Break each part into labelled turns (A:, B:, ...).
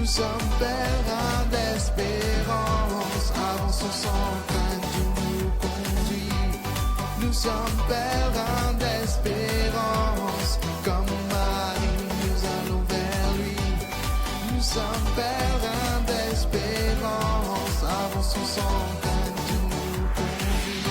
A: sommes pèlerins d'espérance, avançons sans crainte, Dieu nous conduit. Nous sommes pèlerins d'espérance, comme Marie, nous allons vers lui. Nous sommes pèlerins d'espérance, avançons sans crainte, Dieu nous conduit.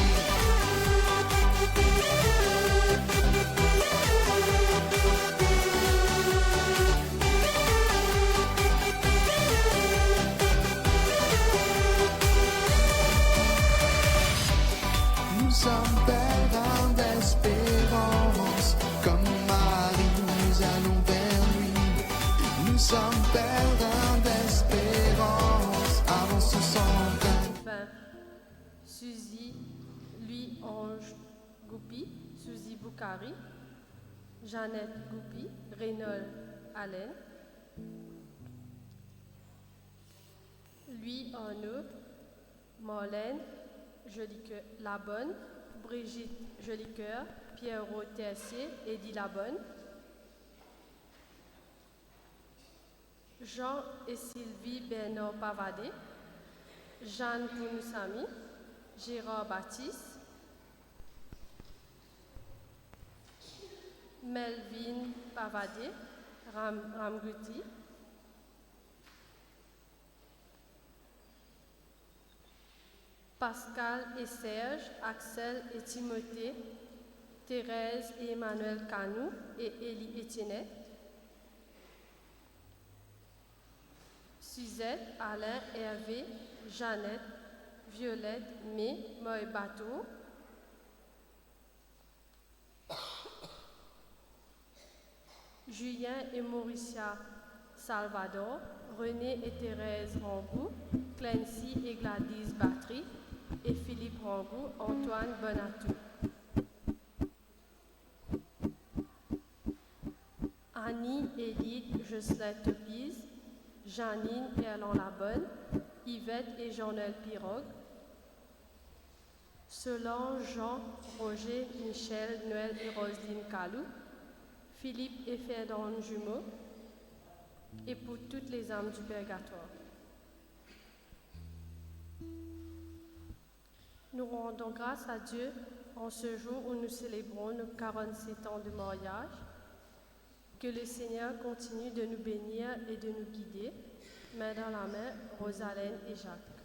A: Nous sommes pèlerins d'espérance, comme Marie, nous allons vers lui. Nous sommes pèlerins d'espérance, avançons sans crainte.
B: Enfin, Suzy, lui Ange Goupi, Suzy Boukari, Jeannette Goupi, Reynold Allen, lui Arnaud, Marlène Jolicoeur Labonne, Brigitte Jolicoeur, Pierrot Tessier, Eddie Labonne, Jean et Sylvie Bernard Pavadé, Jeanne Pounoussami, Gérard Baptiste, Melvin Pavadé, Ramgouti, Pascal et Serge, Axel et Timothée, Thérèse et Emmanuel Canou et Élie Etienne, Suzette, Alain, Hervé, Jeannette, Violette, May, Moy Bateau, Julien et Mauricia Salvador, René et Thérèse Rangou, Clancy et Gladys Battery, et Philippe Rangou, Antoine Bonatou. Annie, Élite, Jocelyn Topise, Janine et Alain Labonne, Yvette et Jean-Noël Pirogue, Solange, Jean, Roger, Michel, Noël et Roselyne Calou, Philippe et Ferdinand Jumeau, et pour toutes les âmes du purgatoire. Nous rendons grâce à Dieu en ce jour où nous célébrons nos 47 ans de mariage. Que le Seigneur continue de nous bénir et de nous guider. Main dans la main, Rosalène et Jacques.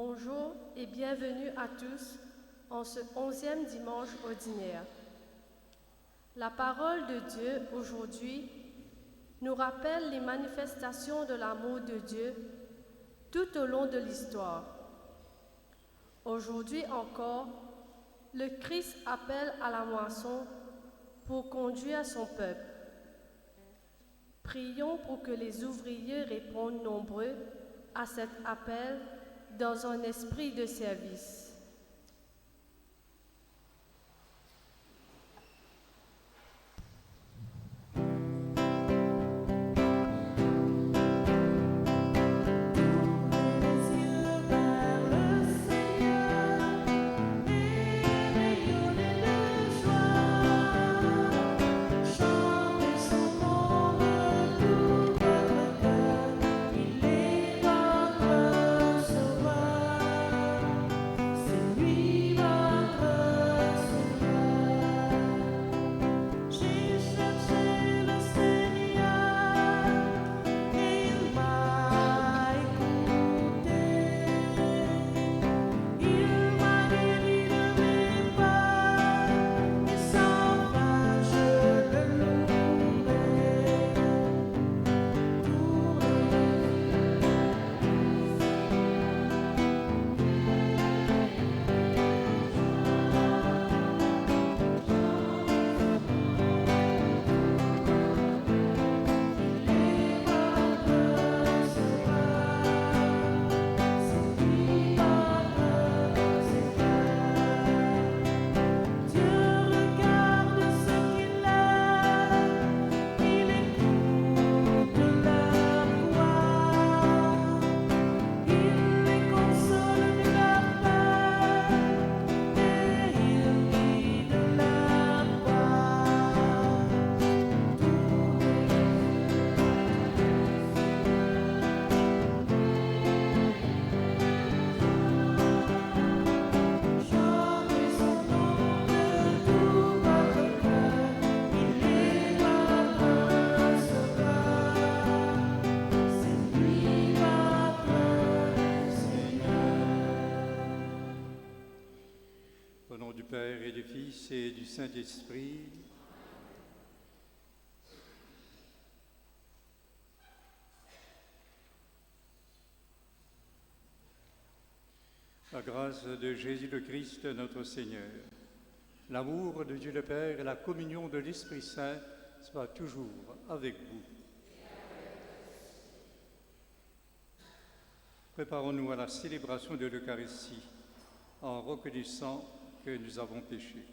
B: Bonjour et bienvenue à tous en ce 11e dimanche ordinaire. La parole de Dieu aujourd'hui nous rappelle les manifestations de l'amour de Dieu tout au long de l'histoire. Aujourd'hui encore, le Christ appelle à la moisson pour conduire son peuple. Prions pour que les ouvriers répondent nombreux à cet appel dans un esprit de service.
C: Père et du Fils et du Saint-Esprit. La grâce de Jésus le Christ, notre Seigneur, l'amour de Dieu le Père et la communion de l'Esprit Saint soient toujours avec vous. Préparons-nous à la célébration de l'Eucharistie en reconnaissant que nous avons péché.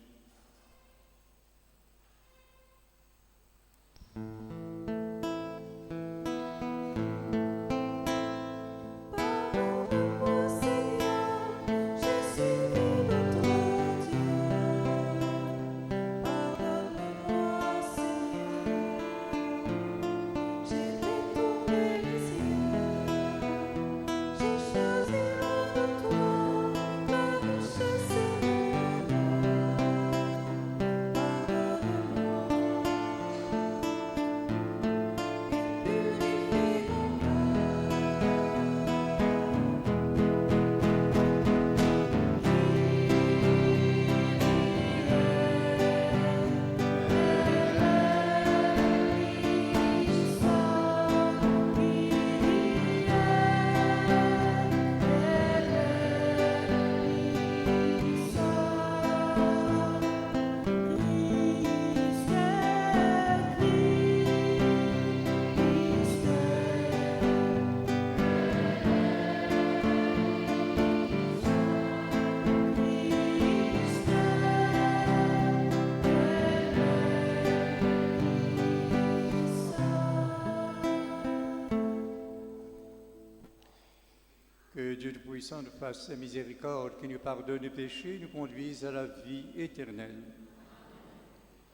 C: Que Dieu Tout-Puissant nous fasse miséricorde, qui nous pardonne les péchés, nous conduise à la vie éternelle.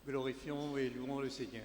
C: Glorifions et louons le Seigneur.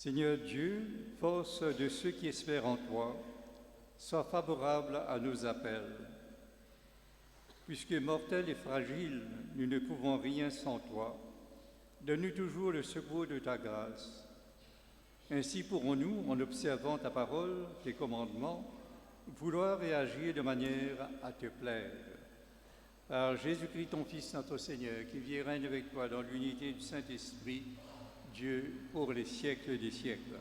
C: Seigneur Dieu, force de ceux qui espèrent en toi, sois favorable à nos appels. Puisque mortels et fragiles, nous ne pouvons rien sans toi, donne-nous toujours le secours de ta grâce. Ainsi pourrons-nous, en observant ta parole, tes commandements, vouloir et agir de manière à te plaire. Par Jésus-Christ, ton Fils, notre Seigneur, qui vit et règne avec toi dans l'unité du Saint-Esprit, Dieu, pour les siècles des siècles.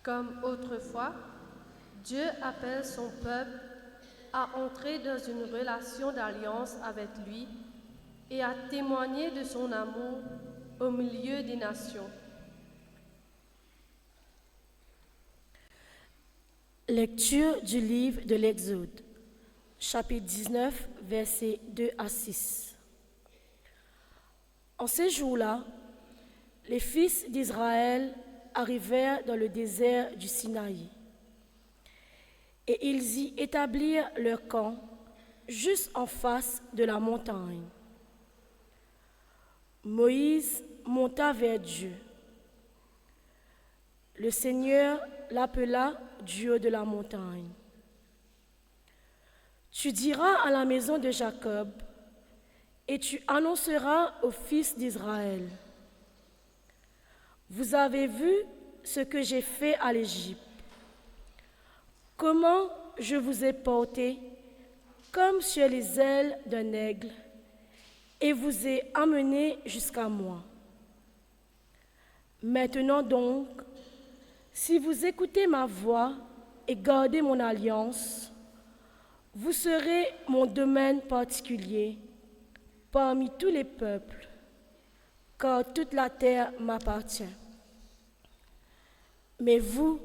B: Comme autrefois, Dieu appelle son peuple à entrer dans une relation d'alliance avec lui et à témoigner de son amour au milieu des nations.
D: Lecture du livre de l'Exode, chapitre 19, versets 2 à 6. En ces jours-là, les fils d'Israël arrivèrent dans le désert du Sinaï, et ils y établirent leur camp juste en face de la montagne. Moïse monta vers Dieu. Le Seigneur l'appela du haut de la montagne. Tu diras à la maison de Jacob, et tu annonceras aux fils d'Israël: Vous avez vu ce que j'ai fait à l'Égypte, comment je vous ai porté comme sur les ailes d'un aigle, et vous ai amené jusqu'à moi. Maintenant donc, si vous écoutez ma voix et gardez mon alliance, vous serez mon domaine particulier parmi tous les peuples, car toute la terre m'appartient. Mais vous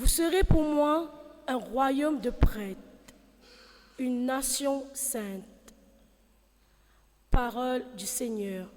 D: serez pour moi un royaume de prêtres, une nation sainte. Parole du Seigneur.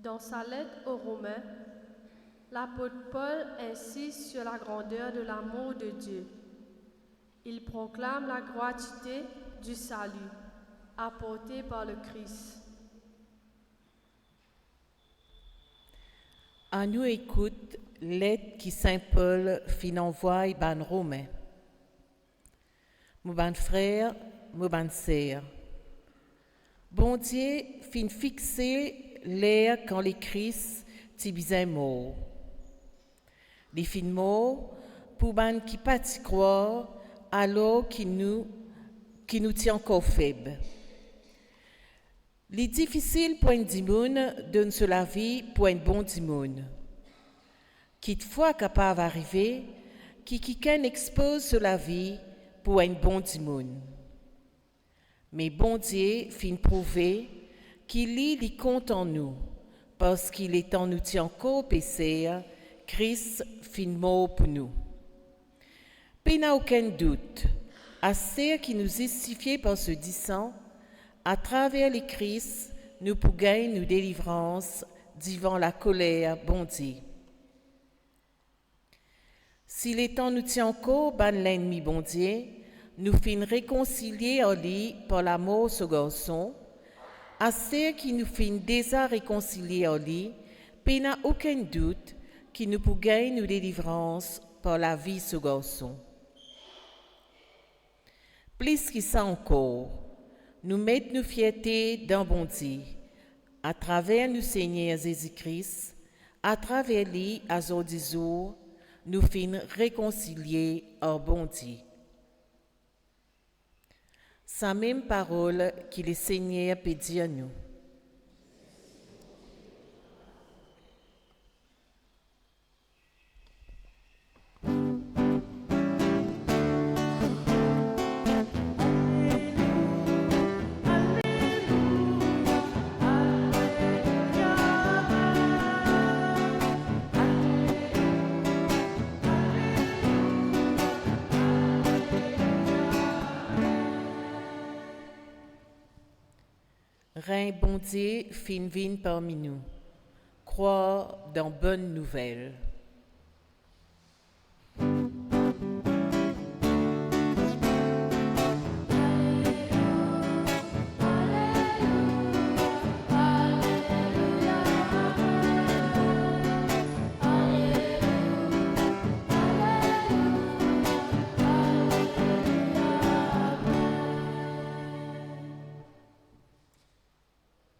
B: Dans sa lettre aux Romains, l'apôtre Paul insiste sur la grandeur de l'amour de Dieu. Il proclame la gratuité du salut apporté par le Christ.
E: À nous écoute lettre qui Saint Paul fin envoie ban Romains. Mon ban frère, mon ban sœur. Bon Dieu fin fixer l'air quand les Christ t'y bisent mort. Les fin morts pour ban qui pas t'y croire alors qui nous tient encore faibles. Les difficiles pour un dimoun donne sur la vie pour un bon dimoun. Quitte-fois capable d'arriver, qui quelqu'un expose sur la vie pour un bon dimoun. Mais bon Dieu fin prouver qu'il lit compte en nous, parce qu'il est en nous tient encore péché, Christ fin mort pour nous. Puis n'a aucun doute, à ceux qui nous justifiés par ce sang, à travers les Christ, nous pouvons nous délivrance devant la colère bon Dieu. Si les temps nous tient encore, ban l'ennemi bon Dieu, nous fin réconcilier en lui par la mort de ce garçon, à ceux qui nous fin déjà réconcilier en lui, puis n'a aucun doute que nous pouvons nous délivrance par la vie de ce garçon. Plus que ça encore, nous mettons nos fierté dans bon Dieu, à travers nous Seigneur Jésus-Christ, à travers lui, à jour du jour, nous fin réconcilier en bon Dieu. Sa même parole que le Seigneur peut dire à nous. Rein bon Dieu, fin vin parmi nous. Croire dans bonnes nouvelles.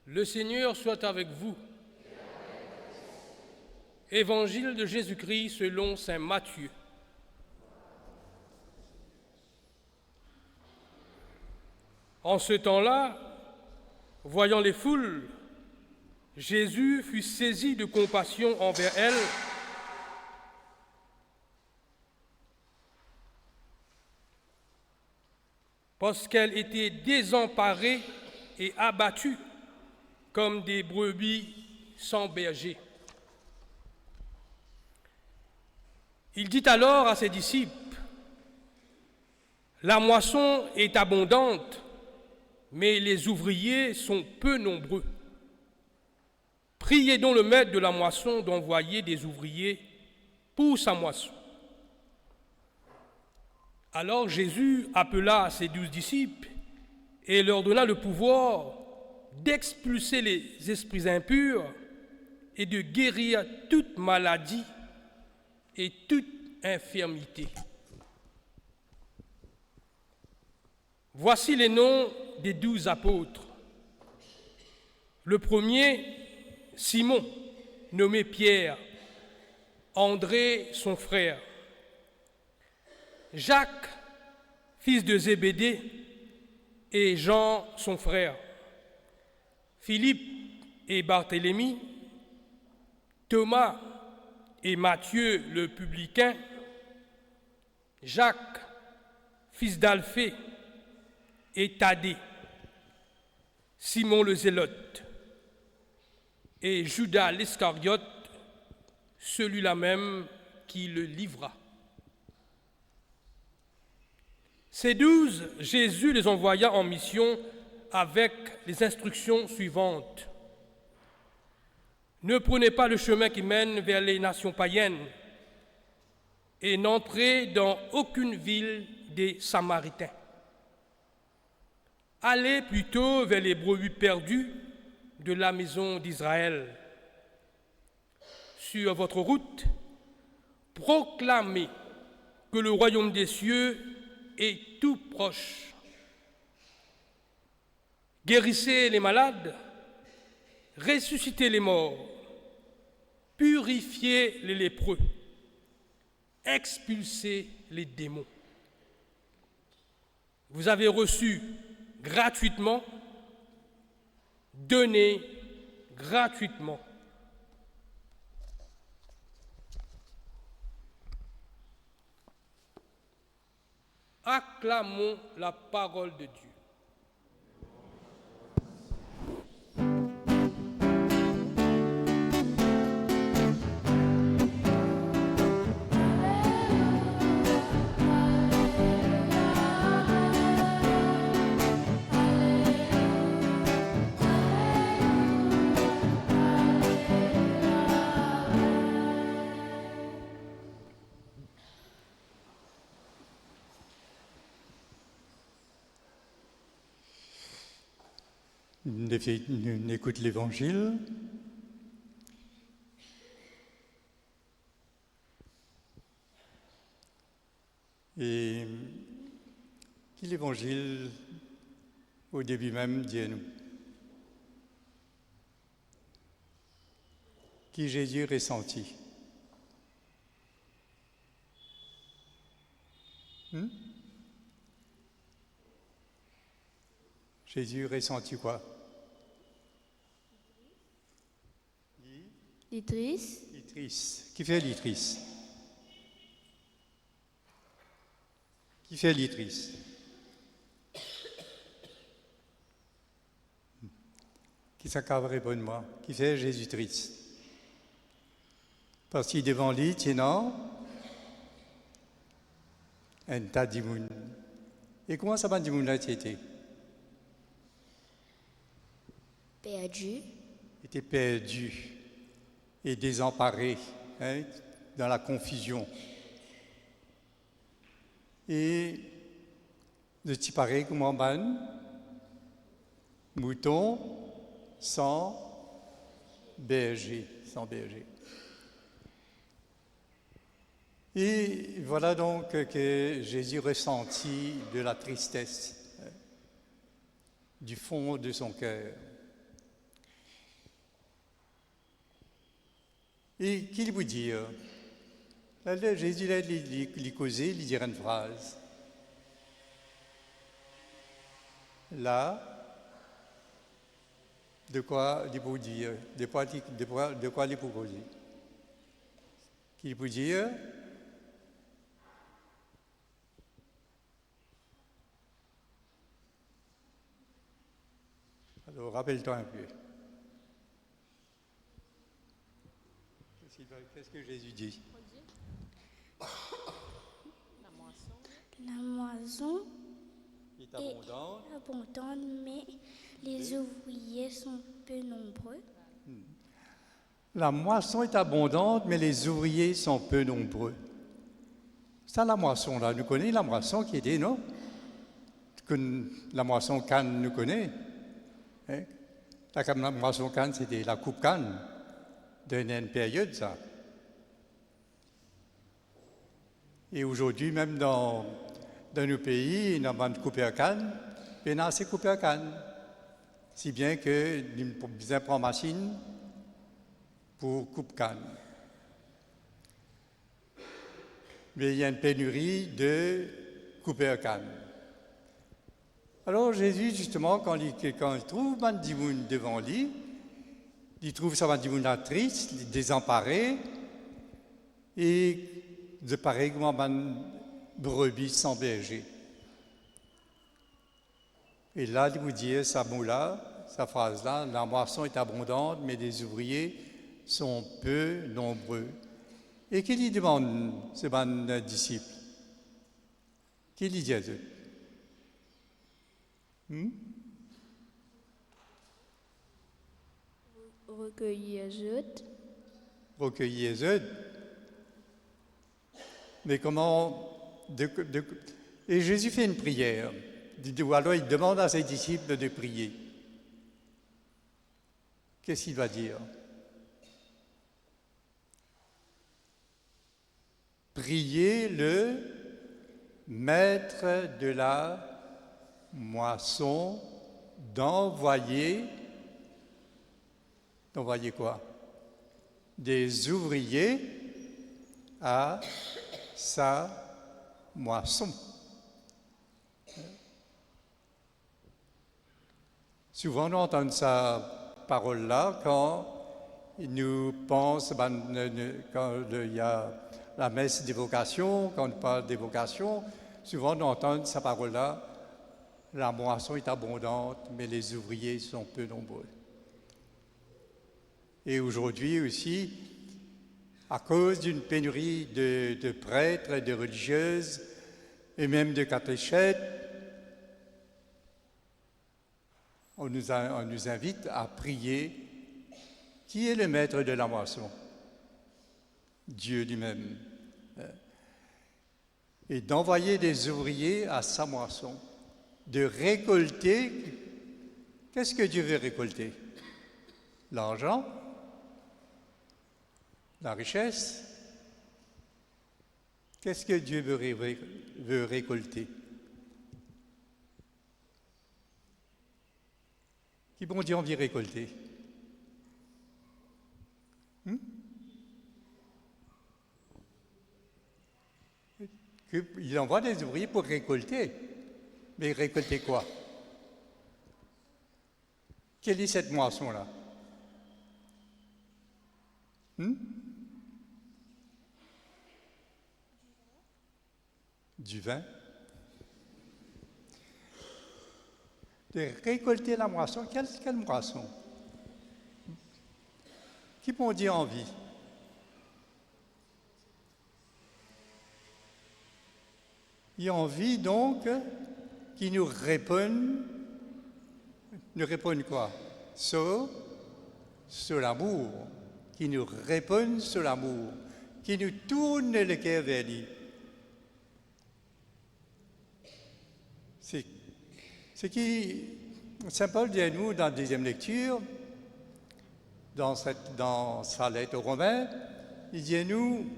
F: Le Seigneur soit avec vous. Évangile de Jésus-Christ selon saint Matthieu. En ce temps-là, voyant les foules, Jésus fut saisi de compassion envers elles parce qu'elles étaient désemparées et abattues comme des brebis sans berger. Il dit alors à ses disciples, « La moisson est abondante, mais les ouvriers sont peu nombreux. Priez donc le maître de la moisson d'envoyer des ouvriers pour sa moisson. » Alors Jésus appela ses 12 disciples et leur donna le pouvoir d'expulser les esprits impurs et de guérir toute maladie et toute infirmité. Voici les noms des 12 apôtres. Le premier, Simon, nommé Pierre, André, son frère, Jacques, fils de Zébédée, et Jean, son frère, Philippe et Barthélemy, Thomas et Matthieu le publicain, Jacques, fils d'Alphée, et Thaddée, Simon le Zélote, et Judas l'Iscariote, celui-là même qui le livra. Ces 12, Jésus les envoya en mission avec les instructions suivantes. Ne prenez pas le chemin qui mène vers les nations païennes et n'entrez dans aucune ville des Samaritains. Allez plutôt vers les brebis perdues de la maison d'Israël. Sur votre route, proclamez que le royaume des cieux est tout proche. Guérissez les malades, ressuscitez les morts, purifiez les lépreux, expulsez les démons. Vous avez reçu gratuitement, donné gratuitement. Acclamons la parole de Dieu.
C: On écoute l'Évangile. Et l'Évangile, au début même, dit à nous qui Jésus ressentit. Jésus ressentit quoi?
G: L'Itris.
C: L'Itris. Qui fait l'Itris? Qui fait l'Itris? Qui s'accave répondre-moi? Qui fait Jésus triste? Parce qu'il est devant lui, tiens, un tas de monde. Et comment ça va dire là été?
G: Perdu.
C: Il était perdu et désemparé, dans la confusion. Et de t'y parer comme en ban, mouton sans berger, Et voilà donc que Jésus ressentit de la tristesse du fond de son cœur. Et qu'il vous dit, Jésus lui causait, lui dirait une phrase. Là, de quoi il peut dire, de quoi il peut causer. Qu'il peut dire, alors rappelle-toi un peu. Qu'est-ce que Jésus dit?
G: La moisson
C: est abondante,
G: mais les ouvriers sont peu nombreux.
C: La moisson est abondante, mais les ouvriers sont peu nombreux. Ça, la moisson, là, nous connaissons la moisson qui était, non? Que la moisson Cannes nous connaît. La moisson Cannes, c'était la coupe Cannes d'une période, ça. Et aujourd'hui, même dans nos pays, on a coupé à canne, et on a assez coupé à canne. Si bien que nous besoin prendre machine pour couper canne. Mais il y a une pénurie de couper à canne. Alors Jésus, justement, quand il trouve Mandimoun devant lui, il trouve ça Mandimoun triste, désemparé, et de pareil comme une brebis sans berger. Et là, il vous dit ça mot-là, sa phrase-là, la moisson est abondante, mais les ouvriers sont peu nombreux. Et qu'il lui demande, ce bon disciple? Qu'il lui dit à eux?
G: Recueillir les œufs.
C: Recueillir les œufs. Mais comment... Et Jésus fait une prière. Ou alors il demande à ses disciples de prier. Qu'est-ce qu'il va dire? Priez le maître de la moisson d'envoyer quoi? Des ouvriers à sa moisson. Souvent, nous entendons sa parole-là quand nous pensons, quand il y a la messe des vocations, quand on parle des vocations, souvent nous entendons sa parole-là, la moisson est abondante, mais les ouvriers sont peu nombreux. Et aujourd'hui aussi, à cause d'une pénurie de prêtres, de religieuses et même de catéchètes, on nous invite à prier. Qui est le maître de la moisson? Dieu lui-même. Et d'envoyer des ouvriers à sa moisson, de récolter. Qu'est-ce que Dieu veut récolter? L'argent? La richesse? Qu'est-ce que Dieu veut récolter? Qui bon Dieu envie récolter? Il envoie des ouvriers pour récolter. Mais récolter quoi? Quelle est cette moisson-là? Du vin? De récolter la moisson. Quelle moisson? Qui m'ont dit envie? Il y a envie donc qui nous répondent quoi? Sur l'amour, qui nous répondent sur l'amour, qui nous tournent le cœur vers lui. Ce qui, Saint Paul dit à nous dans la deuxième lecture, dans sa lettre aux Romains, il dit à nous,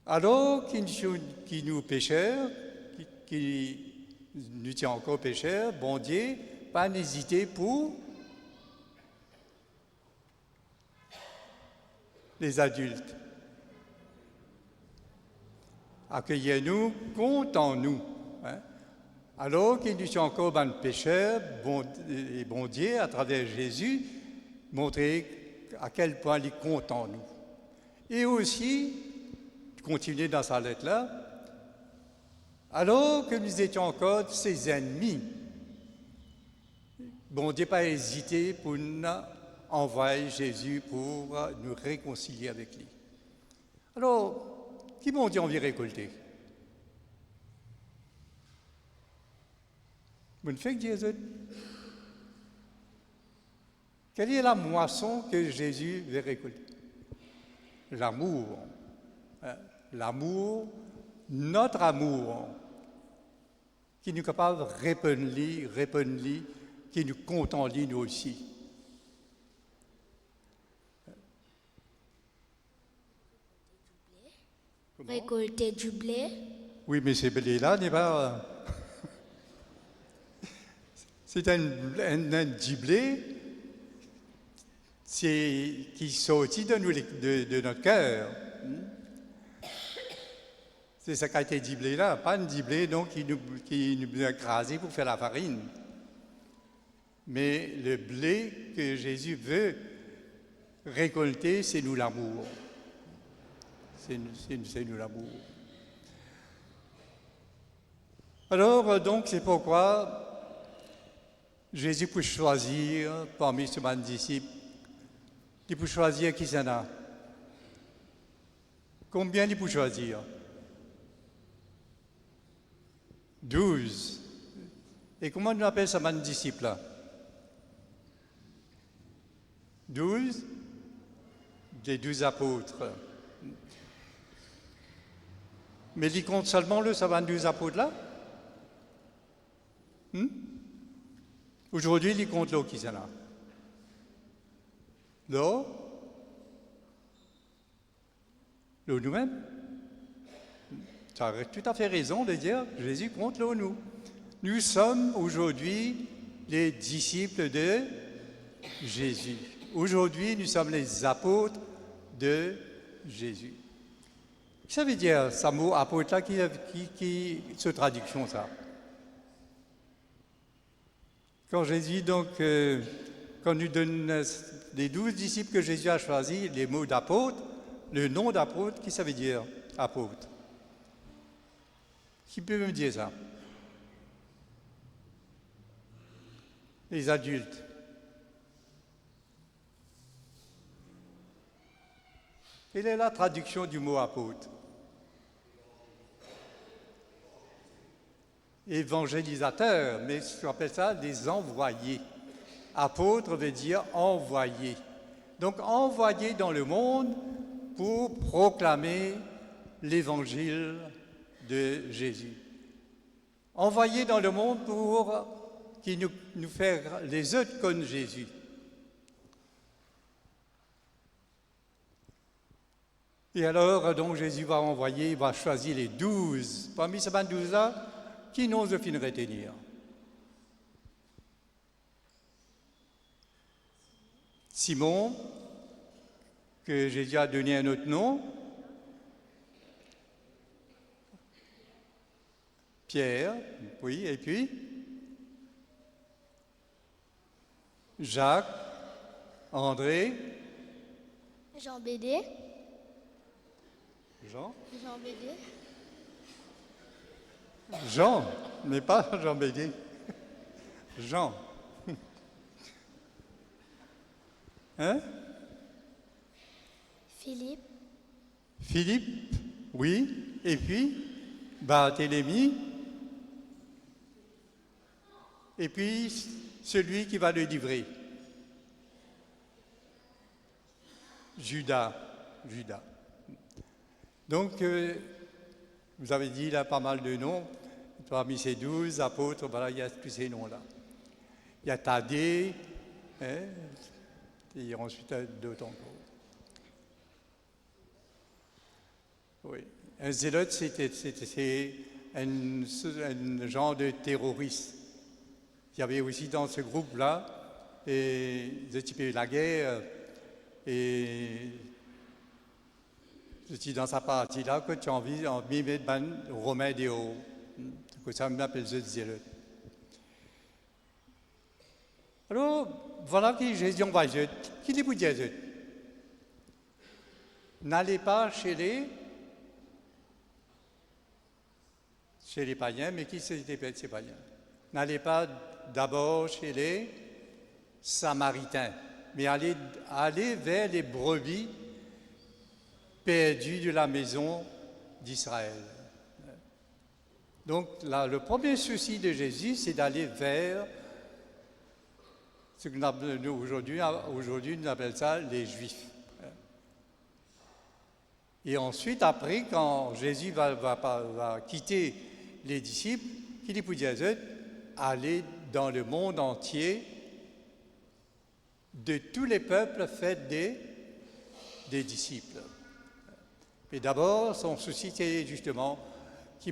C: alors qui nous pécheurs, qui nous tient encore pécheurs, bon Dieu, pas n'hésiter pour les adultes. Accueillez-nous, comptons-nous. Alors qu'il nous tient encore ban pécheurs, bon Dieu, à travers Jésus, montrer à quel point il compte en nous. Et aussi, continuer dans sa lettre-là, alors que nous étions encore ses ennemis, bon Dieu pas hésité pour nous envoyer Jésus pour nous réconcilier avec lui. Alors, qui bon Dieu envie récolter? Vous ne faites que Jésus. Quelle est la moisson que Jésus veut récolter? L'amour. L'amour, notre amour, qui nous est capable de répondre, qui nous compte en lui, nous aussi.
G: Récolter du blé.
C: Oui, mais ces blés-là n'est pas... C'est un du blé qui sortit de notre cœur. C'est ça qui a été dit blé là, pas un dit blé donc qui nous a écrasé pour faire la farine. Mais le blé que Jésus veut récolter, c'est nous l'amour. C'est nous l'amour. Alors, donc, c'est pourquoi Jésus peut choisir parmi ses disciples, il peut choisir qui s'en a. Combien il peut choisir? 12. Et comment on appelle ça, man disciple là? 12? Les 12 apôtres. Mais il compte seulement le 12 apôtres là? Aujourd'hui, il compte l'eau qui s'en a. L'eau? L'eau nous-mêmes? Tu as tout à fait raison de dire Jésus compte l'eau nous. Nous sommes aujourd'hui les disciples de Jésus. Aujourd'hui, nous sommes les apôtres de Jésus. Qu'est-ce que ça veut dire, ce mot apôtre-là, qui se traduction, ça? Quand Jésus, donc, quand nous donne les 12 disciples que Jésus a choisis, les mots d'apôtre, le nom d'apôtre, qu'est-ce que ça veut dire, apôtre? Qui peut me dire ça? Les adultes. Quelle est la traduction du mot apôtre? Évangélisateur, mais on appelle ça des envoyés. Apôtre veut dire envoyé. Donc envoyé dans le monde pour proclamer l'évangile de Jésus. Envoyé dans le monde pour qu'il nous faire les autres comme Jésus. Et alors, donc, Jésus va envoyer, il va choisir les 12. Parmi ces 12-là, qui n'ose fin retenir? Simon, que Jésus a donné un autre nom. Pierre, oui, et puis Jacques, André,
G: Jean Bédé.
C: Jean,
G: Jean Bédé.
C: Jean, mais pas Jean Bédé. Jean. Hein?
G: Philippe.
C: Philippe, oui, et puis Barthélemy, et puis celui qui va le livrer, Judas. Donc, vous avez dit là pas mal de noms, parmi ces 12 apôtres, voilà, il y a tous ces noms-là. Il y a Thaddée, hein, et ensuite d'autres encore. Oui. Un zélote, c'est un genre de terroriste. Il y avait aussi dans ce groupe-là des types de la guerre et je suis dans sa partie-là que tu as envie de mettre des Romains des hauts. C'est pour ça qu'on appelle les zélotes. Alors, voilà que Jésus envoie les autres. Qui dit pour dire les autres? N'allez pas chez les païens, mais qui c'était ces païens? N'allez pas d'abord chez les Samaritains, mais allez vers les brebis perdues de la maison d'Israël. Donc là, le premier souci de Jésus, c'est d'aller vers ce que nous aujourd'hui nous appelons ça les Juifs. Et ensuite, après, quand Jésus va quitter les disciples, qu'il dit pour dire aux autres, allez dans le monde entier, de tous les peuples, faites des disciples. Mais d'abord, son souci, c'est justement que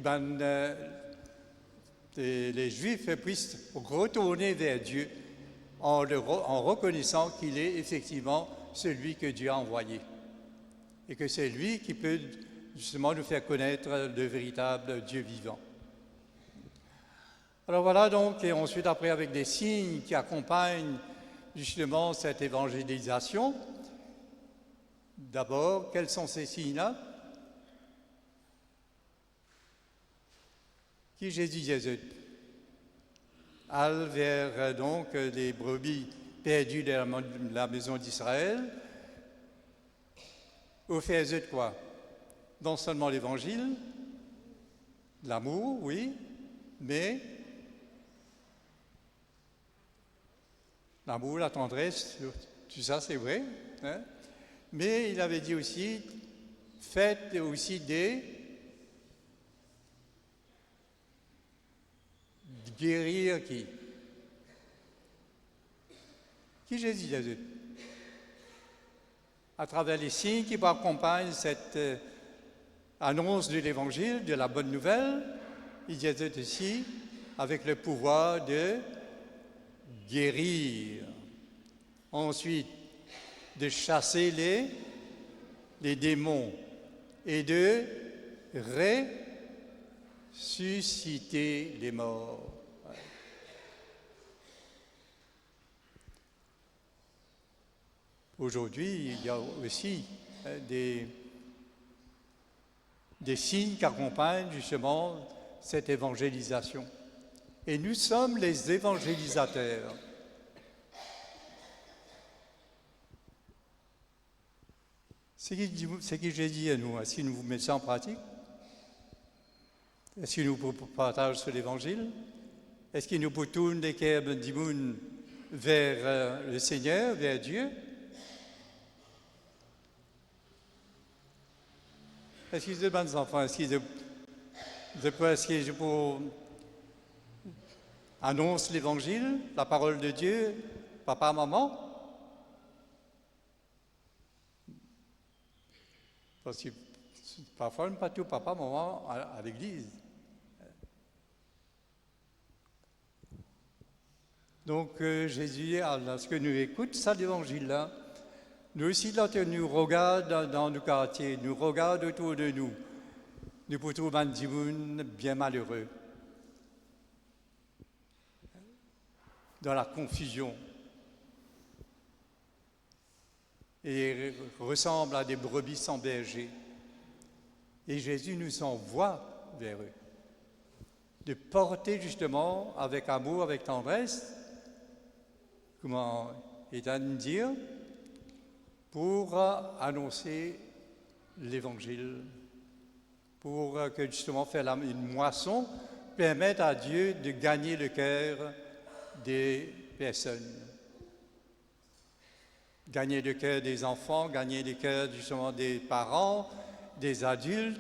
C: les Juifs puissent retourner vers Dieu en reconnaissant qu'il est effectivement celui que Dieu a envoyé. Et que c'est lui qui peut justement nous faire connaître le véritable Dieu vivant. Alors voilà donc, et ensuite après avec des signes qui accompagnent justement cette évangélisation. D'abord, quels sont ces signes-là? Qui Jésus disait? Allez vers donc les brebis perdues de la maison d'Israël. Au fait de quoi? Non seulement l'évangile, l'amour, oui, mais l'amour, la tendresse, tout ça c'est vrai, hein? Mais il avait dit aussi, faites aussi guérir qui? Qui Jésus disait? À travers les signes qui accompagnent cette annonce de l'Évangile, de la bonne nouvelle, il disait aussi avec le pouvoir de guérir. Ensuite, de chasser les démons et de ressusciter les morts. aujourd'hui, il y a aussi des signes qui accompagnent justement cette évangélisation. Et nous sommes les évangélisateurs. C'est qui j'ai dit à nous. Est-ce que nous vous mettez ça en pratique? Est-ce que nous partagons sur l'Évangile? Est-ce que nous tournons les cœurs du monde vers le Seigneur, vers Dieu? Est-ce que les bons enfants, est-ce que je peux annoncer l'Évangile, la parole de Dieu, papa, maman? Parce que parfois, pas tout papa, maman à l'église. Donc Jésus, lorsque nous écoutons ça, l'évangile-là, nous aussi, là, nous regardons dans nos quartiers, nous regardons autour de nous, nous pouvons trouver des gens bien malheureux, dans la confusion, et ressemblent à des brebis sans berger. Et Jésus nous envoie vers eux, de porter justement avec amour, avec tendresse, comment est à nous dire, pour annoncer l'Évangile, pour que justement faire une moisson permette à Dieu de gagner le cœur des personnes. Gagner le cœur des enfants, gagner le cœur justement des parents, des adultes,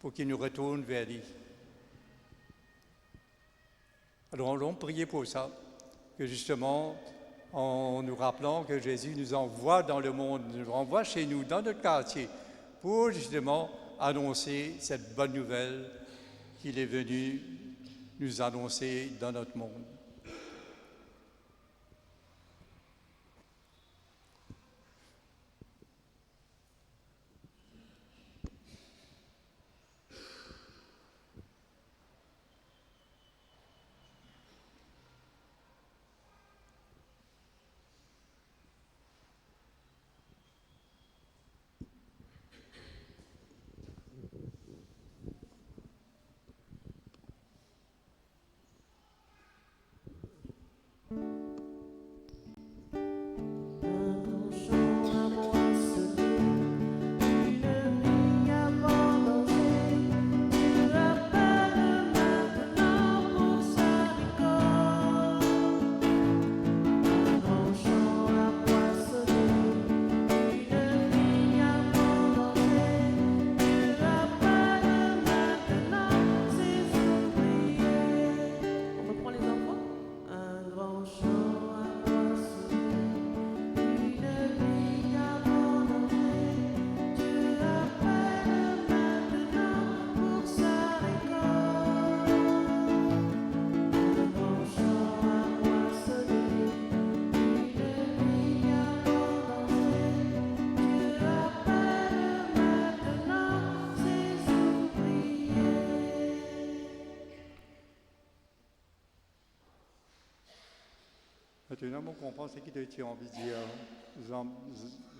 C: pour qu'ils nous retournent vers lui. Alors, allons prier pour ça, que justement, en nous rappelant que Jésus nous envoie dans le monde, nous envoie chez nous, dans notre quartier, pour justement annoncer cette bonne nouvelle qu'il est venu nous annoncer dans notre monde. Maintenant, on comprend ce qu'il a envie de dire,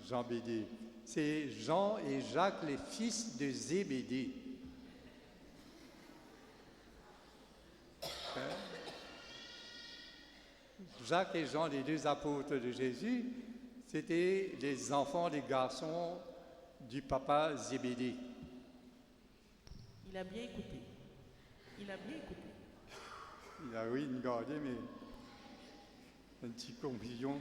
C: Jean Bédé. C'est Jean et Jacques, les fils de Zébédée. Jacques et Jean, les deux apôtres de Jésus, c'était les enfants, les garçons du papa Zébédée.
E: Il a bien écouté. Il a
C: oui, une gardée, mais une petite confusion.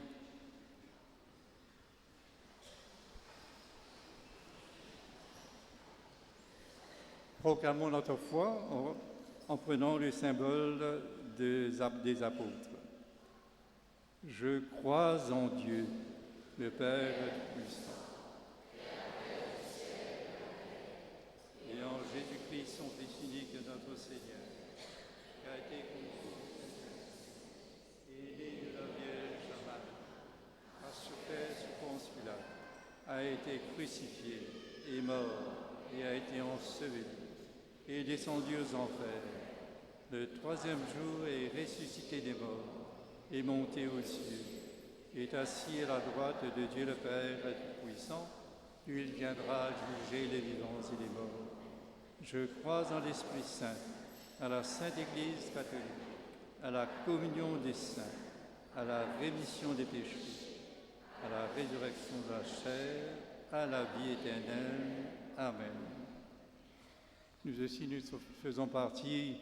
C: Proclamons notre foi en prenant le symbole des apôtres. Je crois en Dieu, le Père Tout-Puissant, et en Jésus-Christ, son Fils unique, notre Seigneur, qui a été conçu et né de la Vierge Marie, a souffert sous Ponce Pilate, a été crucifié, est mort et a été enseveli, et est descendu aux enfers. Le troisième jour est ressuscité des morts, est monté aux cieux, est assis à la droite de Dieu le Père Tout-Puissant, d'où il viendra juger les vivants et les morts. Je crois en l'Esprit Saint, à la Sainte Église catholique, à la communion des saints, à la rémission des péchés, à la résurrection de la chair, à la vie éternelle. Amen. Nous aussi, nous faisons partie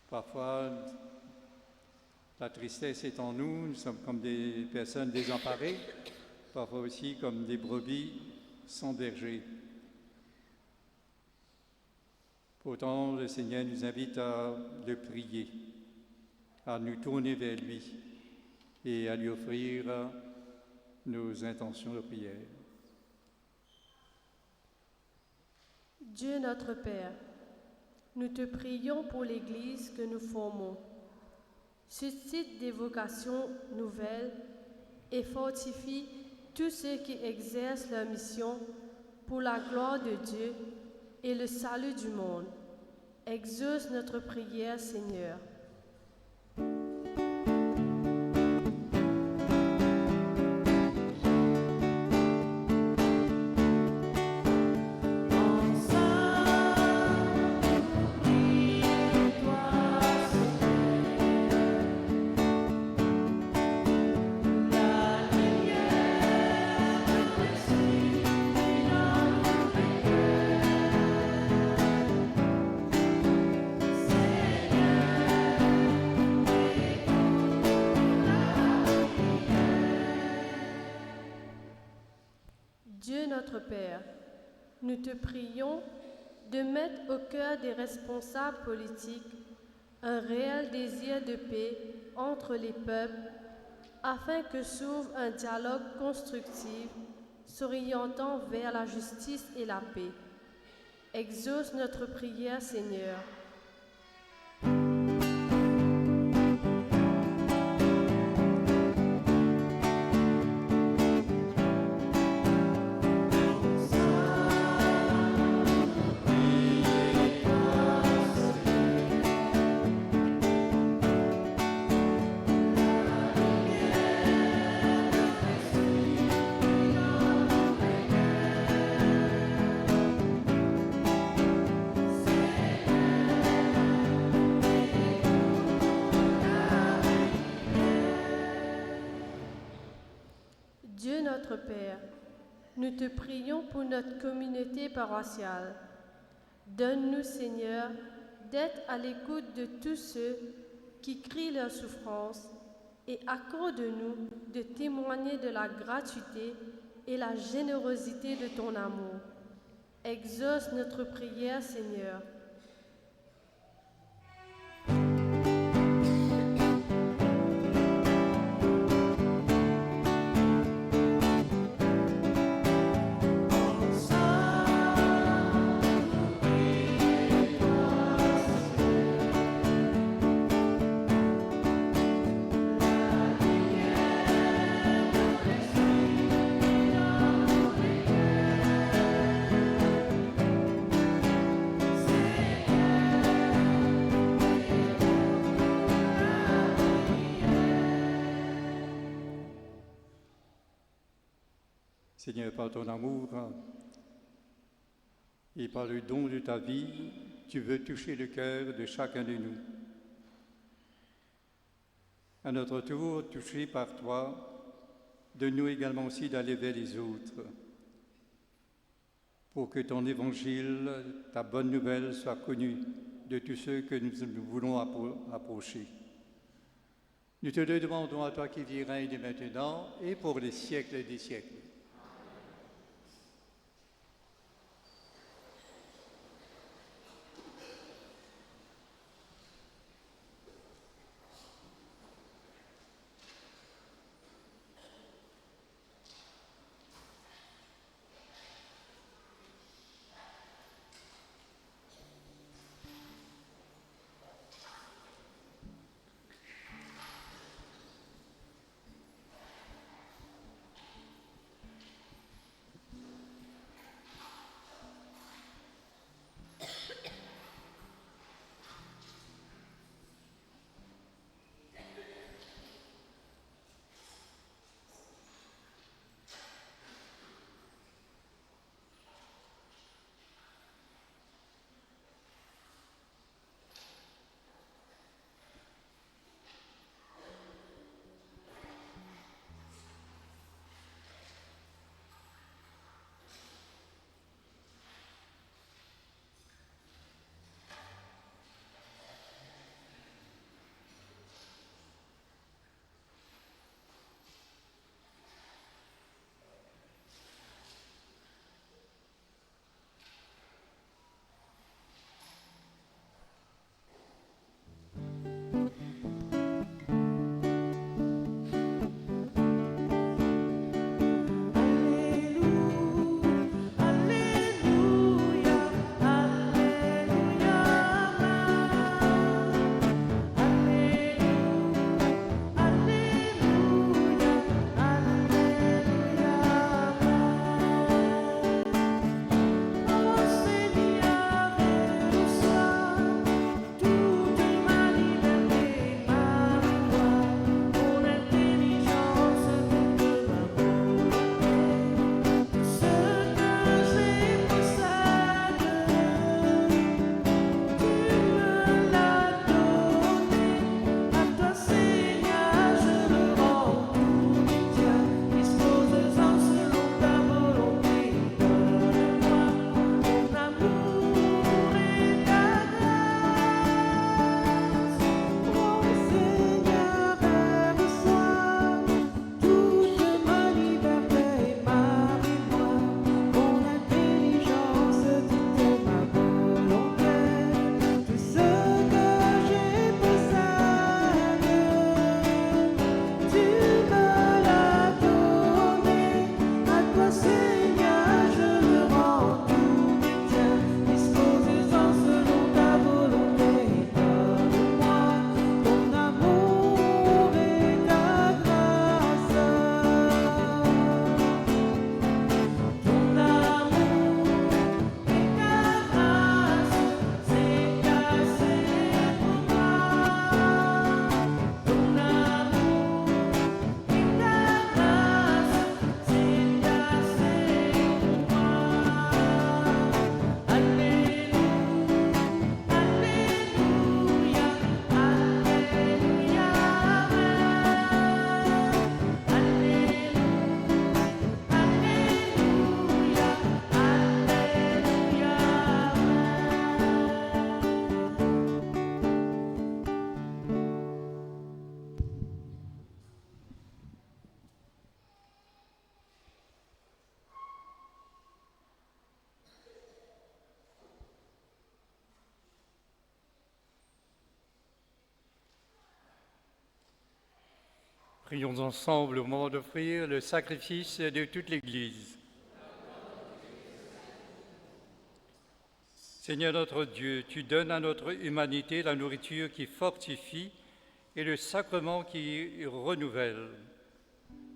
C: Parfois, la tristesse est en nous, nous sommes comme des personnes désemparées, parfois aussi comme des brebis sans berger. Pourtant, le Seigneur nous invite à le prier, à nous tourner vers lui et à lui offrir nos intentions de prière.
B: Dieu notre Père, nous te prions pour l'Église que nous formons. Suscite des vocations nouvelles et fortifie tous ceux qui exercent leur mission pour la gloire de Dieu et le salut du monde. Exauce notre prière, Seigneur. Dieu notre Père, nous te prions de mettre au cœur des responsables politiques un réel désir de paix entre les peuples afin que s'ouvre un dialogue constructif s'orientant vers la justice et la paix. Exauce notre prière, Seigneur. Dieu notre Père, nous te prions pour notre communauté paroissiale. Donne-nous, Seigneur, d'être à l'écoute de tous ceux qui crient leur souffrance et accorde-nous de témoigner de la gratuité et la générosité de ton amour. Exauce notre prière, Seigneur.
C: Seigneur, par ton amour et par le don de ta vie, tu veux toucher le cœur de chacun de nous. À notre tour, touchés par toi, donne-nous également aussi d'aller vers les autres, pour que ton évangile, ta bonne nouvelle, soit connue de tous ceux que nous voulons approcher. Nous te le demandons à toi qui vis et règne maintenant et pour les siècles des siècles. Prions ensemble au moment d'offrir le sacrifice de toute l'Église. Seigneur notre Dieu, tu donnes à notre humanité la nourriture qui fortifie et le sacrement qui renouvelle.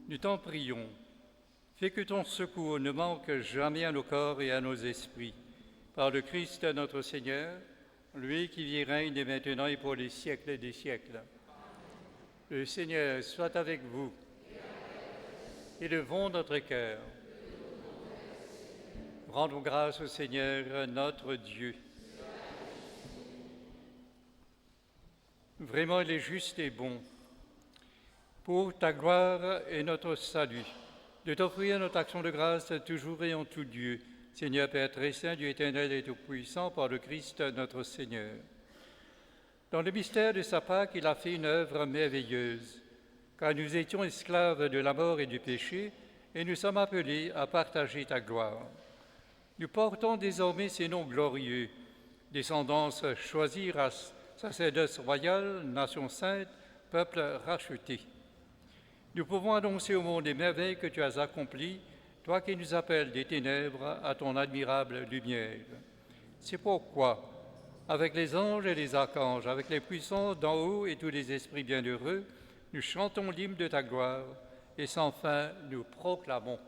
C: Nous t'en prions. Fais que ton secours ne manque jamais à nos corps et à nos esprits. Par le Christ notre Seigneur, lui qui vit et règne maintenant et pour les siècles des siècles. Le Seigneur soit avec vous. Élevons notre cœur. Rendons grâce au Seigneur notre Dieu. Vraiment, il est juste et bon, pour ta gloire et notre salut, de t'offrir notre action de grâce toujours et en tout Dieu, Seigneur Père très saint, Dieu éternel et tout-puissant, par le Christ notre Seigneur. Dans le mystère de sa Pâque, il a fait une œuvre merveilleuse, car nous étions esclaves de la mort et du péché, et nous sommes appelés à partager ta gloire. Nous portons désormais ces noms glorieux, descendance choisie, race, sacerdoce royal, nation sainte, peuple racheté. Nous pouvons annoncer au monde les merveilles que tu as accomplies, toi qui nous appelles des ténèbres à ton admirable lumière. C'est pourquoi, avec les anges et les archanges, avec les puissances d'en haut et tous les esprits bienheureux, nous chantons l'hymne de ta gloire et sans fin nous proclamons.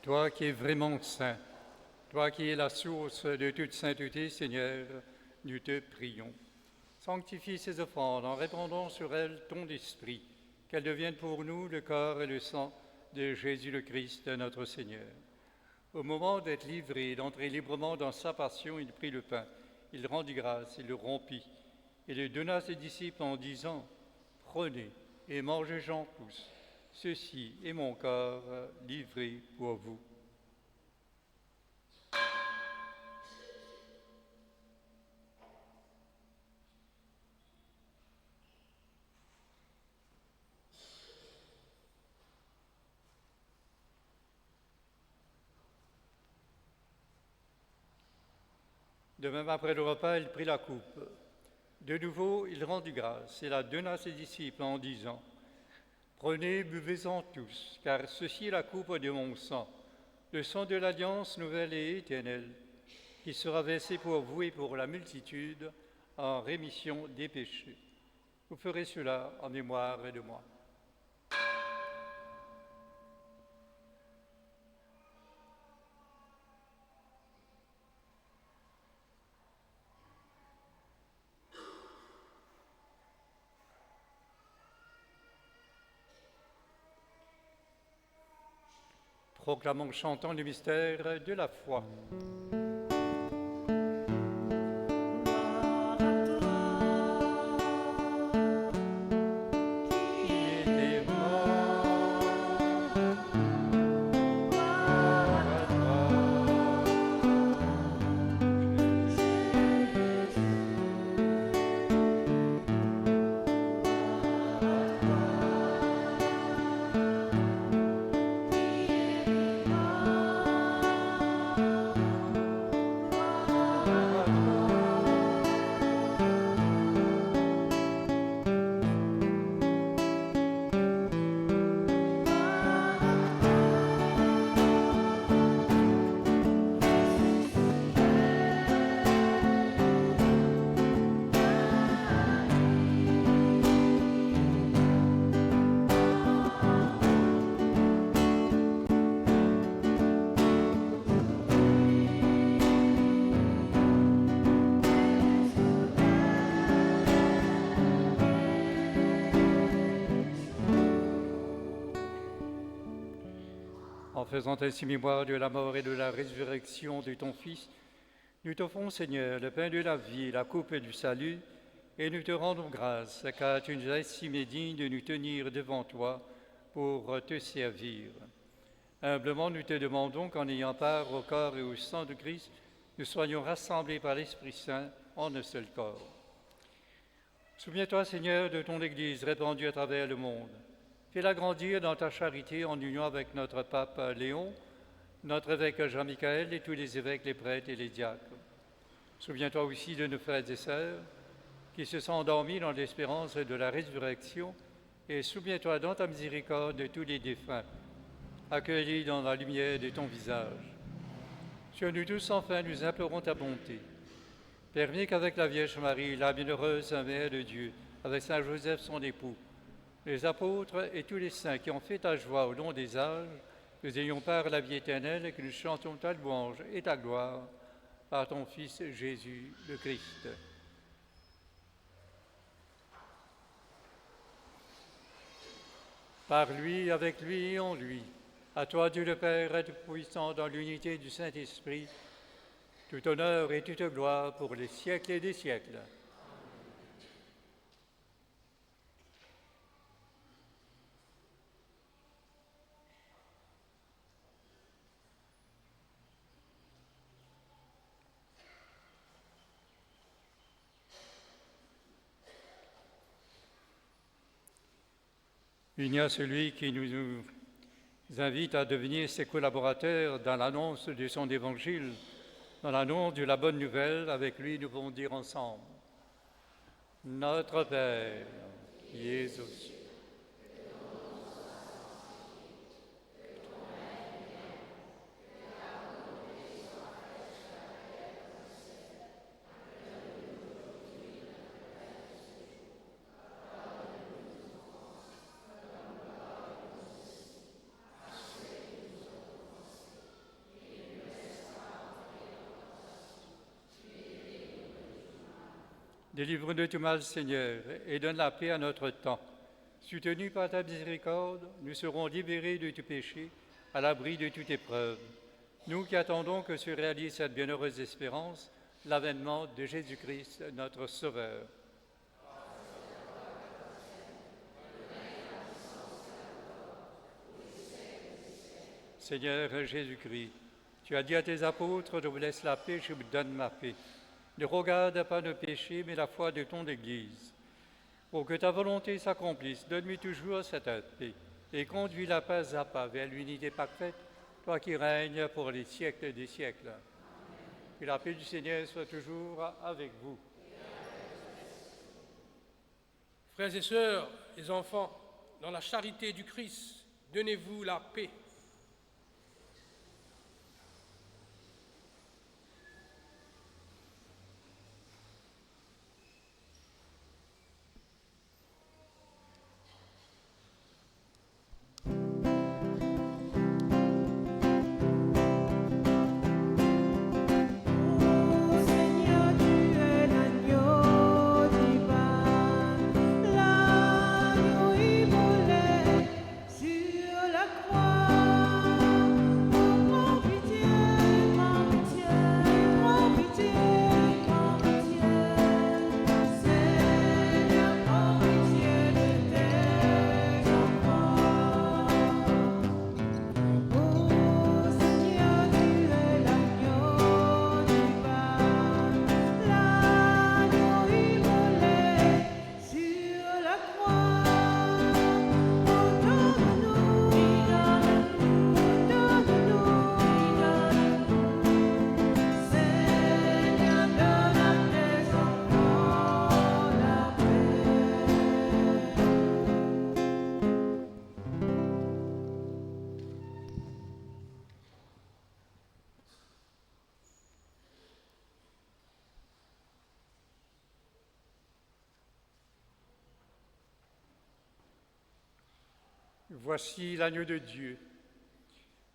C: Toi qui es vraiment saint, toi qui es la source de toute sainteté, Seigneur, nous te prions. Sanctifie ces offrandes en répandant sur elles ton esprit, qu'elles deviennent pour nous le corps et le sang de Jésus le Christ, notre Seigneur. Au moment d'être livré et d'entrer librement dans sa passion, il prit le pain, il rendit grâce, il le rompit, et le donna à ses disciples en disant « Prenez et mangez-en tous. Ceci est mon corps livré pour vous. » De même, après le repas, il prit la coupe. De nouveau, il rendit grâce et la donna à ses disciples en disant « Prenez, buvez-en tous, car ceci est la coupe de mon sang, le sang de l'alliance nouvelle et éternelle, qui sera versé pour vous et pour la multitude en rémission des péchés. Vous ferez cela en mémoire de moi. » Proclamons chantant le mystère de la foi. En faisant ainsi mémoire de la mort et de la résurrection de ton Fils, nous t'offrons, Seigneur, le pain de la vie, la coupe du salut, et nous te rendons grâce, car tu nous as estimés dignes de nous tenir devant toi pour te servir. Humblement, nous te demandons qu'en ayant part au corps et au sang de Christ, nous soyons rassemblés par l'Esprit Saint en un seul corps. Souviens-toi, Seigneur, de ton Église répandue à travers le monde. Fais-la grandir dans ta charité en union avec notre pape Léon, notre évêque Jean-Michel et tous les évêques, les prêtres et les diacres. Souviens-toi aussi de nos frères et sœurs qui se sont endormis dans l'espérance de la résurrection, et souviens-toi dans ta miséricorde de tous les défunts, accueillis dans la lumière de ton visage. Sur nous tous, enfin, nous implorons ta bonté. Permets qu'avec la Vierge Marie, la bienheureuse Mère de Dieu, avec Saint Joseph son époux, les apôtres et tous les saints qui ont fait ta joie au long des âges, nous ayons part à la vie éternelle et que nous chantions ta louange et ta gloire par ton Fils Jésus le Christ. Par lui, avec lui et en lui, à toi Dieu le Père Tout-Puissant, dans l'unité du Saint-Esprit, tout honneur et toute gloire pour les siècles et des siècles. Il y a celui qui nous invite à devenir ses collaborateurs dans l'annonce de son évangile, dans l'annonce de la bonne nouvelle. Avec lui, nous pouvons dire ensemble: Notre Père, qui es aux cieux, délivre de tout mal, Seigneur, et donne la paix à notre temps. Soutenus par ta miséricorde, nous serons libérés de tout péché, à l'abri de toute épreuve. Nous qui attendons que se réalise cette bienheureuse espérance, l'avènement de Jésus-Christ, notre Sauveur. Seigneur Jésus-Christ, tu as dit à tes apôtres: je vous laisse la paix, je vous donne ma paix. Ne regarde pas nos péchés, mais la foi de ton Église. Pour que ta volonté s'accomplisse, donne-lui toujours cette paix et conduis-la pas à pas vers l'unité parfaite, toi qui règnes pour les siècles des siècles. Que la paix du Seigneur soit toujours avec vous.
F: Frères et sœurs, les enfants, dans la charité du Christ, donnez-vous la paix.
C: Voici l'agneau de Dieu.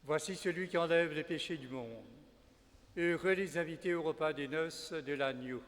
C: Voici celui qui enlève les péchés du monde. Heureux les invités au repas des noces de l'agneau.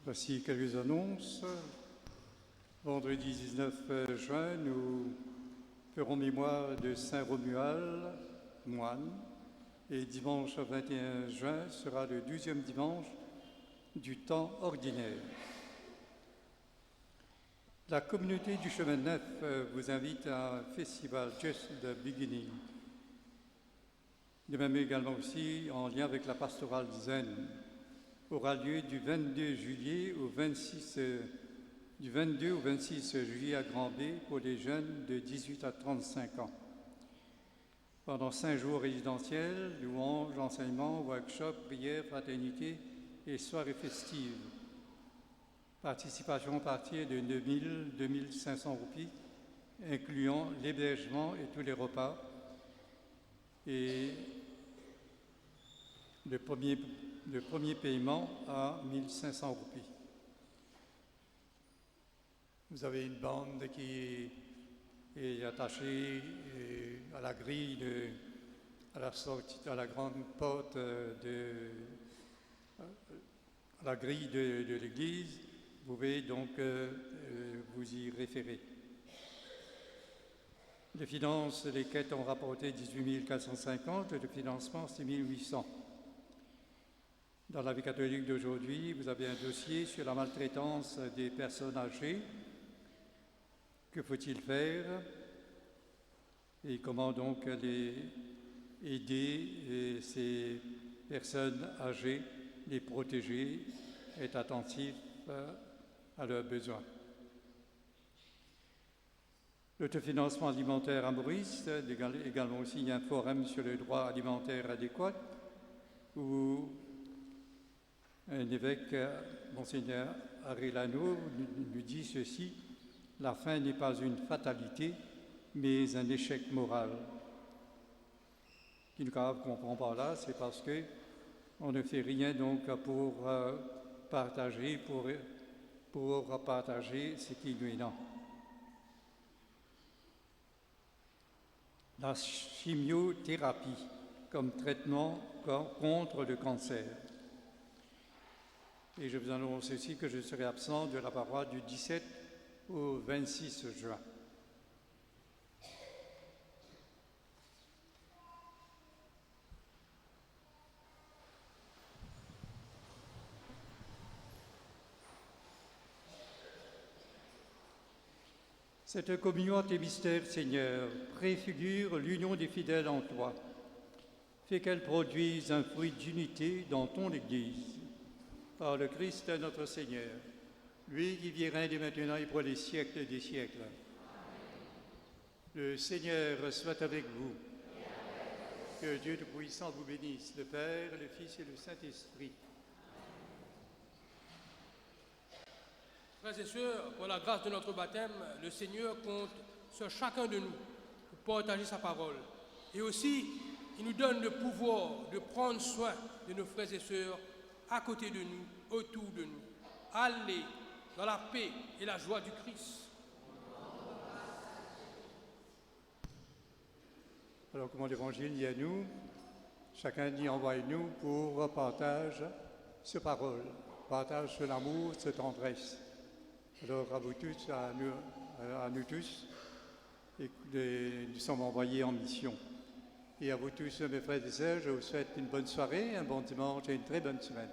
C: Voici quelques annonces. Vendredi 19 juin, nous ferons mémoire de Saint Romuald, moine, et dimanche 21 juin sera le 12e dimanche du temps ordinaire. La communauté du Chemin Neuf vous invite à un festival Just the Beginning. De même également aussi en lien avec la pastorale Zen, aura lieu du 22 au 26 juillet à Grand B pour les jeunes de 18 à 35 ans. Pendant 5 jours résidentiels, louanges, enseignements, workshops, prières, fraternités et soirées festives. Participation à partir de 2 500 roupies, incluant l'hébergement et tous les repas. Et le premier paiement à 1 500 roupies. Vous avez une bande qui est attachée à la grille, à la sortie, à la grande porte à la grille de l'église. Vous pouvez donc vous y référer. Les finances, les quêtes ont rapporté 18 450 et le financement, c'est 1 800. Dans la vie catholique d'aujourd'hui, vous avez un dossier sur la maltraitance des personnes âgées. Que faut-il faire et comment donc aider ces personnes âgées, les protéger, être attentifs à leurs besoins. L'autofinancement alimentaire à Maurice, également aussi il y a un forum sur le droit alimentaire adéquat où un évêque, Monseigneur Arellano, nous dit ceci: la faim n'est pas une fatalité, mais un échec moral. Ce qui nous comprend par là, c'est parce qu'on ne fait rien donc pour partager ce qui nous est dans. La chimiothérapie comme traitement contre le cancer. Et je vous annonce aussi que je serai absent de la paroisse du 17 au 26 juin. Cette communion à tes mystères, Seigneur, préfigure l'union des fidèles en toi. Fais qu'elle produise un fruit d'unité dans ton Église. Par le Christ notre Seigneur, lui qui vit règne maintenant et pour les siècles des siècles. Le Seigneur soit avec vous. Que Dieu Tout-Puissant vous bénisse, le Père, le Fils et le Saint-Esprit.
F: Frères et sœurs, pour la grâce de notre baptême, le Seigneur compte sur chacun de nous pour partager sa parole. Et aussi, il nous donne le pouvoir de prendre soin de nos frères et sœurs à côté de nous, autour de nous. Allez dans la paix et la joie du Christ.
C: Alors, comme l'Évangile dit à nous, chacun dit envoie-nous pour partage ce parole, partage ce l'amour, cette tendresse. Alors, à vous tous, à nous tous, nous sommes envoyés en mission. Et à vous tous, mes frères et sœurs, je vous souhaite une bonne soirée, un bon dimanche et une très bonne semaine.